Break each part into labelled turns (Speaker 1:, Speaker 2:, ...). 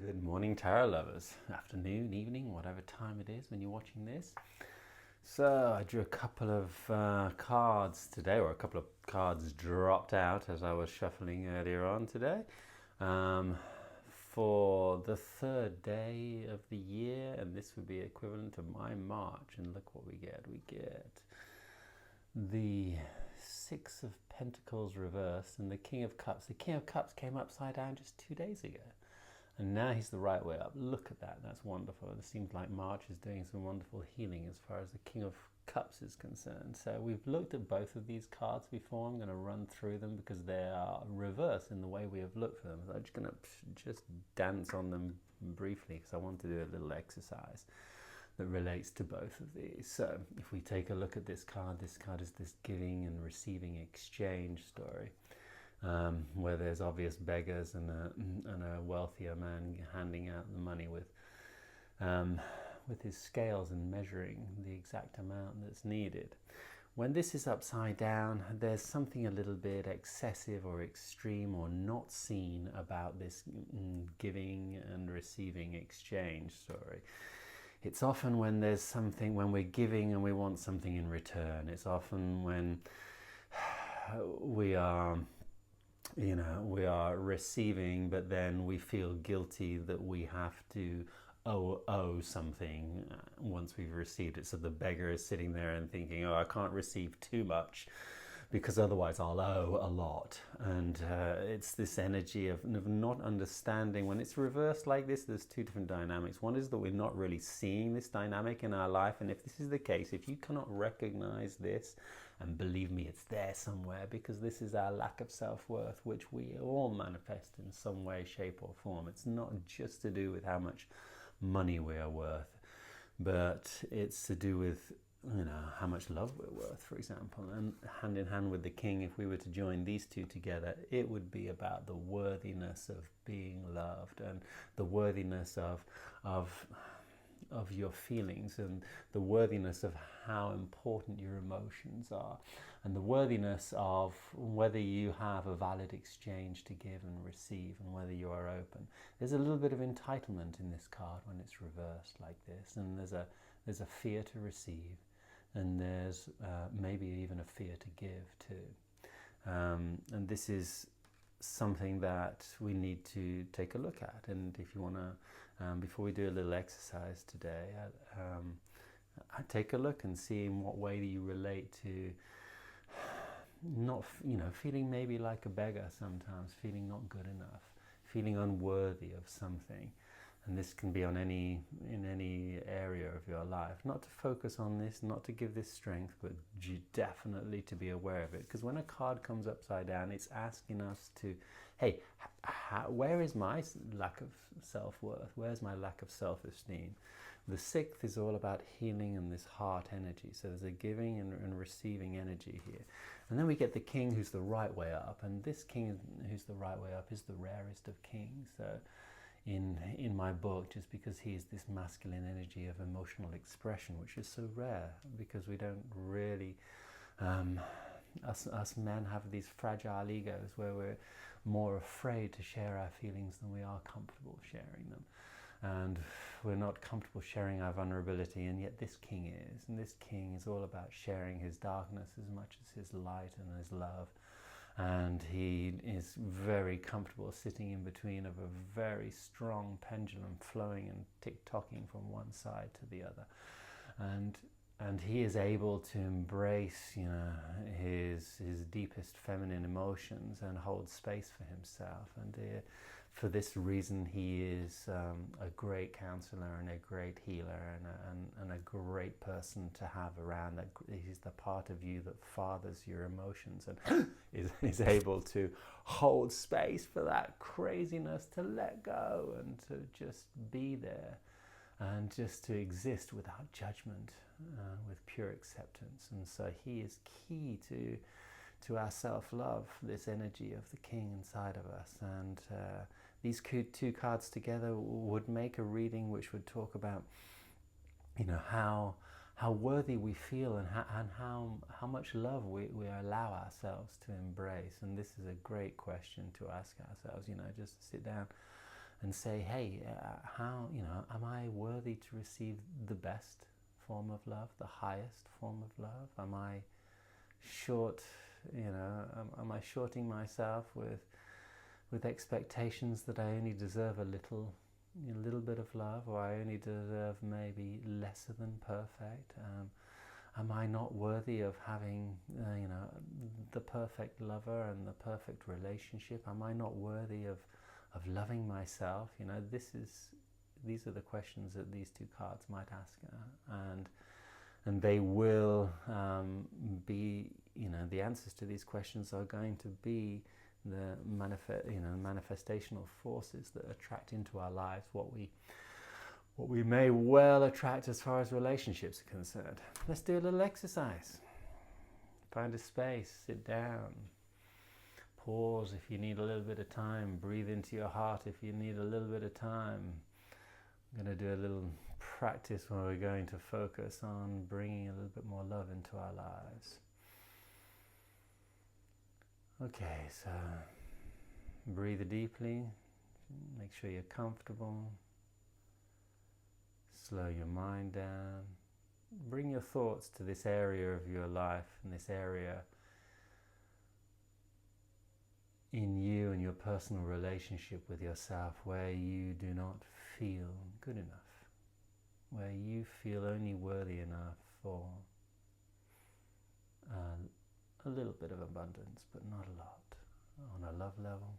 Speaker 1: Good morning, tarot lovers. Afternoon, evening, whatever time it is when you're watching this. So I drew a couple of cards today, or a couple of cards dropped out as I was shuffling earlier on today, for the third day of the year, and this would be equivalent to my March. And look what we get. We get the Six of Pentacles reversed and the King of Cups. The King of Cups came upside down just 2 days ago. And now he's the right way up. Look at that. That's wonderful. It seems like March is doing some wonderful healing as far as the King of Cups is concerned. So we've looked at both of these cards before. I'm going to run through them because they are reversed in the way we have looked for them. So I'm just going to just dance on them briefly because I want to do a little exercise that relates to both of these. So if we take a look at this card is this giving and receiving exchange story. Where there's obvious beggars and a wealthier man handing out the money with his scales and measuring the exact amount that's needed. When this is upside down, there's something a little bit excessive or extreme or not seen about this giving and receiving exchange story. It's often when there's something, when we're giving and we want something in return. It's often when we are receiving, but then we feel guilty that we have to owe something once we've received it. So the beggar is sitting there and thinking, oh, I can't receive too much because otherwise I'll owe a lot. And it's this energy of not understanding. When it's reversed like this, there's two different dynamics. One is that we're not really seeing this dynamic in our life. And if this is the case, if you cannot recognize this, and believe me, it's there somewhere, because this is our lack of self-worth, which we all manifest in some way, shape or form. It's not just to do with how much money we are worth, but it's to do with how much love we're worth, for example. And hand in hand with the King, if we were to join these two together, it would be about the worthiness of being loved and the worthiness of your feelings and the worthiness of how important your emotions are and the worthiness of whether you have a valid exchange to give and receive and whether you are open. There's a little bit of entitlement in this card when it's reversed like this, and there's a fear to receive, and there's maybe even a fear to give too. And this is something that we need to take a look at. And if you want to, before we do a little exercise today, I take a look and see in what way do you relate to not, feeling maybe like a beggar sometimes, feeling not good enough, feeling unworthy of something. And this can be in any area of your life. Not to focus on this, not to give this strength, but definitely to be aware of it. Because when a card comes upside down, it's asking us to, hey, where is my lack of self-worth? Where's my lack of self-esteem? The sixth is all about healing and this heart energy. So there's a giving and receiving energy here. And then we get the King who's the right way up. And this King who's the right way up is the rarest of kings. So in my book, just because he is this masculine energy of emotional expression, which is so rare because we don't really, us men have these fragile egos where we're more afraid to share our feelings than we are comfortable sharing them. And we're not comfortable sharing our vulnerability, and yet this King is. And this King is all about sharing his darkness as much as his light and his love. And he is very comfortable sitting in between of a very strong pendulum flowing and tick-tocking from one side to the other. And he is able to embrace, his deepest feminine emotions and hold space for himself. And for this reason, he is a great counselor and a great healer and a great person to have around. That he's the part of you that fathers your emotions and is able to hold space for that craziness to let go and to just be there. And just to exist without judgment, with pure acceptance. And so he is key to our self-love, this energy of the King inside of us. And these two cards together would make a reading which would talk about, how worthy we feel and how much love we allow ourselves to embrace. And this is a great question to ask ourselves, just to sit down and say, hey, how, am I worthy to receive the best form of love, the highest form of love? Am I am I shorting myself with expectations that I only deserve a little bit of love, or I only deserve maybe lesser than perfect? Am I not worthy of having, the perfect lover and the perfect relationship? Am I not worthy of loving myself? These are the questions that these two cards might ask, and they will be, the answers to these questions are going to be the manifestational forces that attract into our lives what we may well attract as far as relationships are concerned. Let's do a little exercise. Find a space, sit down, pause if you need a little bit of time, breathe into your heart if you need a little bit of time. I'm going to do a little practice where we're going to focus on bringing a little bit more love into our lives. Okay, so breathe deeply, make sure you're comfortable. Slow your mind down. Bring your thoughts to this area of your life and this area in you and your personal relationship with yourself where you do not feel good enough, where you feel only worthy enough for a little bit of abundance, but not a lot, on a love level.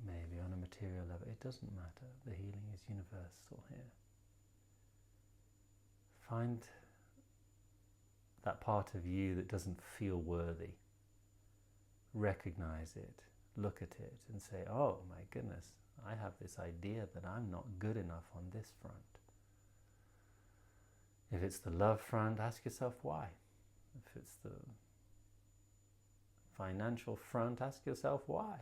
Speaker 1: Maybe on a material level, it doesn't matter. The healing is universal here. Find that part of you that doesn't feel worthy. Recognize it, look at it and say, oh my goodness, I have this idea that I'm not good enough on this front. If it's the love front, ask yourself why. If it's the financial front, ask yourself why.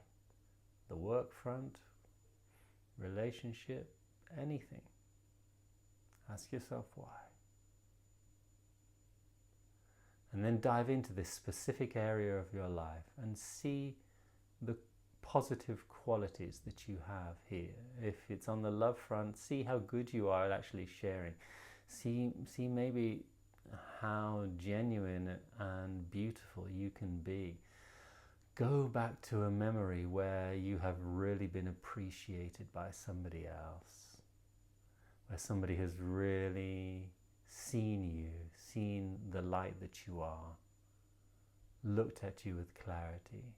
Speaker 1: The work front, relationship, anything. Ask yourself why. And then dive into this specific area of your life and see the positive qualities that you have here. If it's on the love front, see how good you are at actually sharing. See maybe how genuine and beautiful you can be. Go back to a memory where you have really been appreciated by somebody else, where somebody has really seen you, seen the light that you are, looked at you with clarity,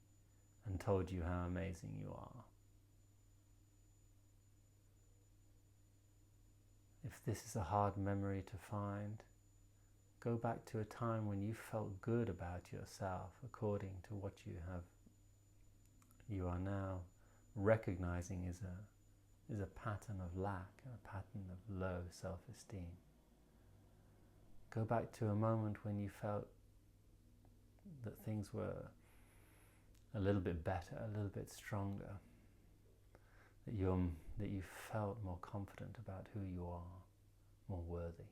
Speaker 1: and told you how amazing you are. If this is a hard memory to find, go back to a time when you felt good about yourself according to what you are now recognizing is a pattern of lack, a pattern of low self-esteem. Go back to a moment when you felt that things were a little bit better, a little bit stronger, that you felt more confident about who you are, more worthy.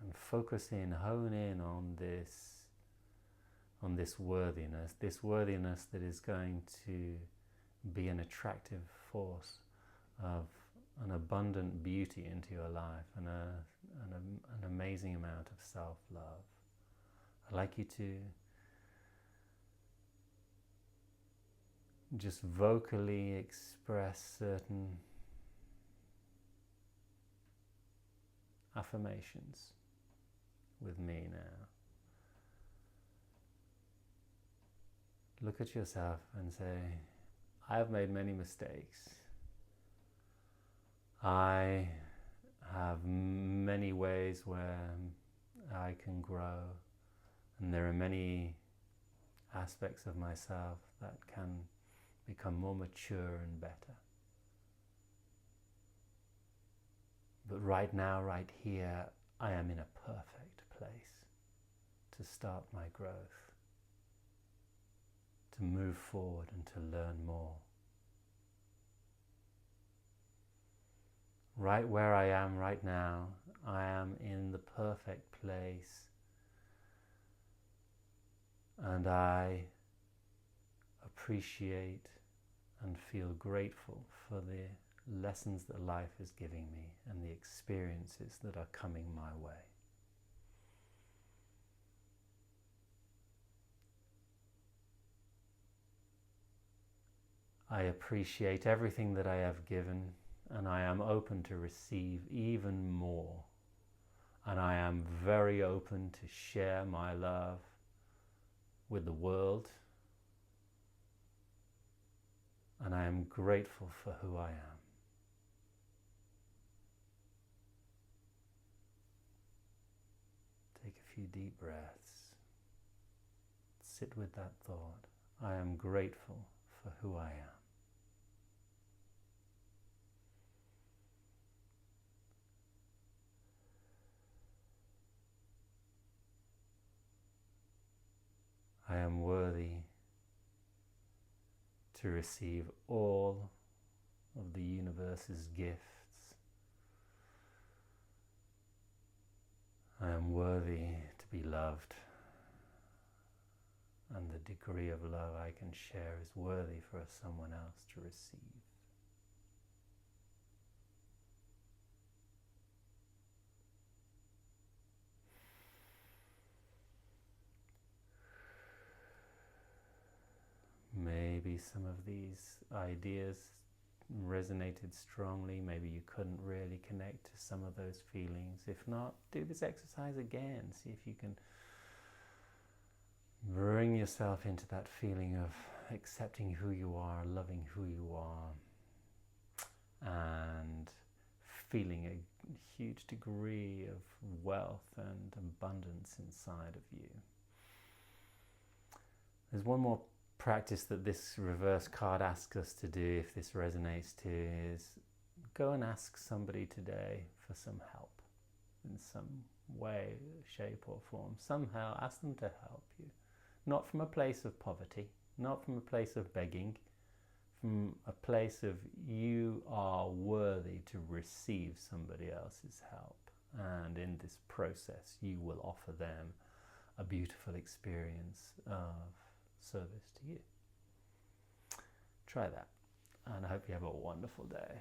Speaker 1: And focus in, hone in on this worthiness that is going to be an attractive force of an abundant beauty into your life and an amazing amount of self-love. I'd like you to just vocally express certain affirmations with me now. Look at yourself and say, I have made many mistakes. I have many ways where I can grow, and there are many aspects of myself that can become more mature and better. But right now, right here, I am in a perfect place to start my growth, to move forward and to learn more. Right where I am right now, I am in the perfect place And I appreciate and feel grateful for the lessons that life is giving me and the experiences that are coming my way. I appreciate everything that I have given, and I am open to receive even more. And I am very open to share my love with the world. And I am grateful for who I am. Take a few deep breaths. Sit with that thought. I am grateful for who I am. I am worthy to receive all of the universe's gifts. I am worthy to be loved, and the degree of love I can share is worthy for someone else to receive. Maybe some of these ideas resonated strongly. Maybe you couldn't really connect to some of those feelings. If not, do this exercise again. See if you can bring yourself into that feeling of accepting who you are, loving who you are, and feeling a huge degree of wealth and abundance inside of you. There's one more practice that this reverse card asks us to do, if this resonates too, is go and ask somebody today for some help in some way, shape or form. Somehow ask them to help you. Not from a place of poverty, not from a place of begging, from a place of you are worthy to receive somebody else's help. And in this process, you will offer them a beautiful experience of service to you. Try that, and I hope you have a wonderful day.